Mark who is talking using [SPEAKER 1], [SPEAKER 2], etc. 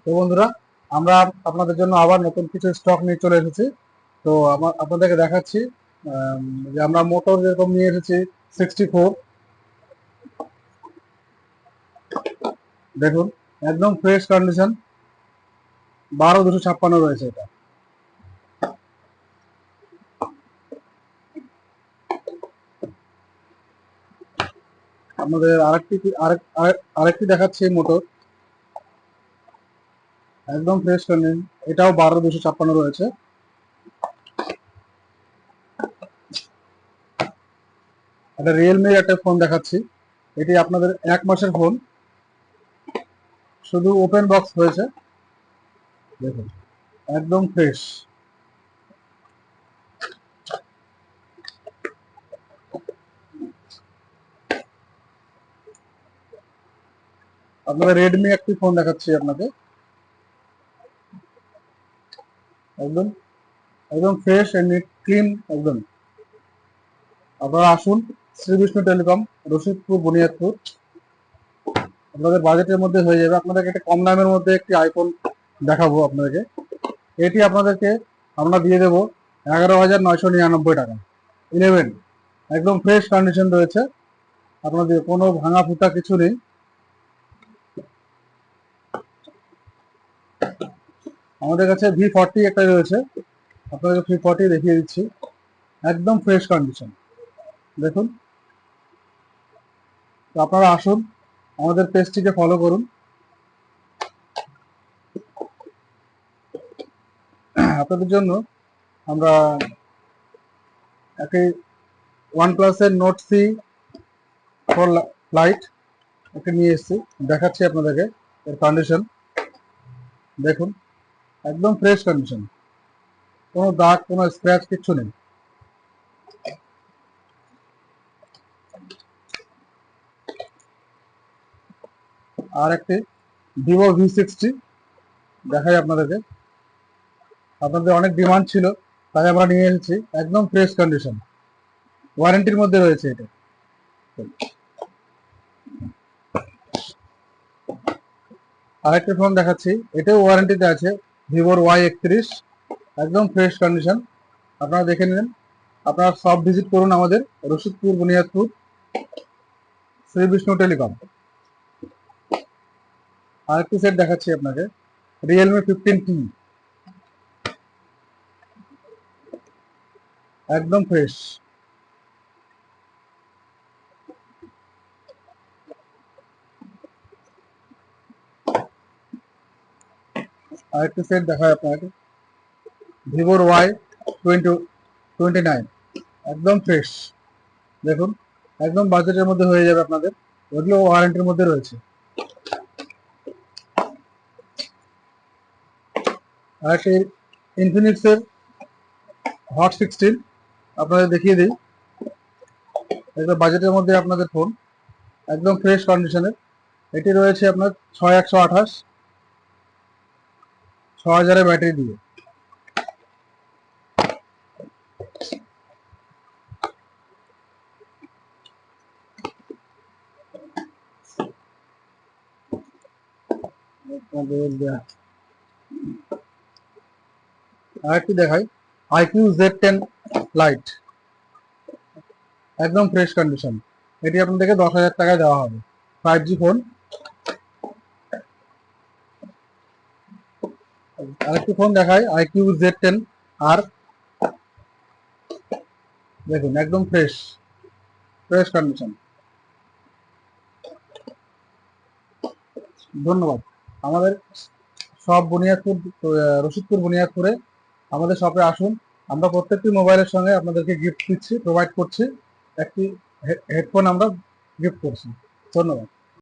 [SPEAKER 1] তো বন্ধুরা, আমরা আপনাদের জন্য আবার নতুন কিছু স্টক নিয়ে চলে এসেছি। তো আপনাদেরকে দেখাচ্ছি যে আমরা মোটর যেরকম নিয়ে এসেছি 64। দেখুন, একদম ফ্রেশ কন্ডিশন, 12,256 রয়েছে এটা। আমাদের আরেকটি দেখাচ্ছি মোটর, একদম ফ্রেশ কন্ডিশন, এটাও 12,256 রয়েছে। একটা রিয়েলমির একটা ফোন দেখাচ্ছি, এটি আপনাদের 1 মাসের ফোন, শুধু ওপেন বক্স হয়েছে। দেখুন, একদম ফ্রেশ। আপনাদের রেডমি একটি ফোন দেখাচ্ছি আপনাকে, একদম একদম ফ্রেশ এন্ড ক্লিন একদম। আপনারা আসুন শ্রী বিষ্ণু টেলিকম, রশিদপুর, বুনিয়াদপুর। আপনাদের বাজেটের মধ্যে হয়ে যাবে। আপনাদেরকে একটা কম দামের মধ্যে একটি আইফোন দেখাবো আপনাদেরকে। এটি আপনাদেরকে আমরা দিয়ে দেবো 11,999 টাকা। 11, একদম ফ্রেশ কন্ডিশন রয়েছে, আপনাদের কোনো ভাঙা ফুটা কিছু নেই। আমাদের কাছে V40 একটা রয়েছে, আপনাদের V40 দেখিয়ে দিচ্ছি, একদম ফ্রেশ কন্ডিশন। দেখুন, তো আপনারা আসুন, আমাদের পেজটিকে ফলো করুন। আপনাদের জন্য আমরা একটি OnePlus-এর নোট C4 লাইট একটা নিয়ে এসেছি, দেখাচ্ছি আপনাদেরকে এর কন্ডিশন। দেখুন, একদম ফ্রেশ কন্ডিশন, কোনো দাগ, কোনো স্ক্র্যাচ কিচ্ছু নেই। আর একটি Vivo V60 দেখাই আপনাদেরকে, আপনাদের অনেক ডিমান্ড ছিল, তাই আমরা নিয়ে এসেছি, একদম ফ্রেশ কন্ডিশন, ওয়ারেন্টির মধ্যে রয়েছে এটা। আরেকটি ফোন দেখাচ্ছি, এটাও ওয়ারেন্টিতে আছে, ভিভোর Y31, একদম ফ্রেশ কন্ডিশন। আপনারা দেখে নিন। আপনারা সব ভিজিট করুন আমাদের রশিদপুর, বুনিয়াদপুর, শ্রী বিষ্ণু টেলিকম। আরেকটি সেট দেখাচ্ছি আপনাকে, রিয়েলমি 15T, একদম ফ্রেশ। আরেকটি সেট দেখায় আপনাকে, ভিভোর Y29, একদম ফ্রেশ। দেখুন, একদম বাজেটের মধ্যে হয়ে যাবে আপনাদের, ওগুলো ওয়ারেন্টির মধ্যে রয়েছে। আরেকটি ইনফিনিক্সের হট 16 আপনাদের দেখিয়ে দিই, এটা বাজেটের মধ্যে আপনাদের ফোন, একদম ফ্রেশ কন্ডিশনের। এটি রয়েছে আপনার 6128, 6000 ব্যাটারি দিয়ে। আরেকটি দেখাই, IQ Z10 লাইট, একদম ফ্রেশ কন্ডিশন। এটি আপনাদেরকে 10,000 টাকায় দেওয়া হবে, 5G ফোন। আরেকটি ফোন দেখাই, IQ Z10 আর, দেখুন একদম ফ্রেশ ফ্রেশ কন্ডিশন। ধন্যবাদ। আমাদের সব বুনিয়াদপুর, রশিদপুর, বুনিয়াদপুরে আমাদের শপে আসুন। আমরা প্রত্যেকটি মোবাইলের সঙ্গে আপনাদেরকে গিফট দিচ্ছি, প্রোভাইড করছি, একটি হেডফোন আমরা গিফট করছি। ধন্যবাদ।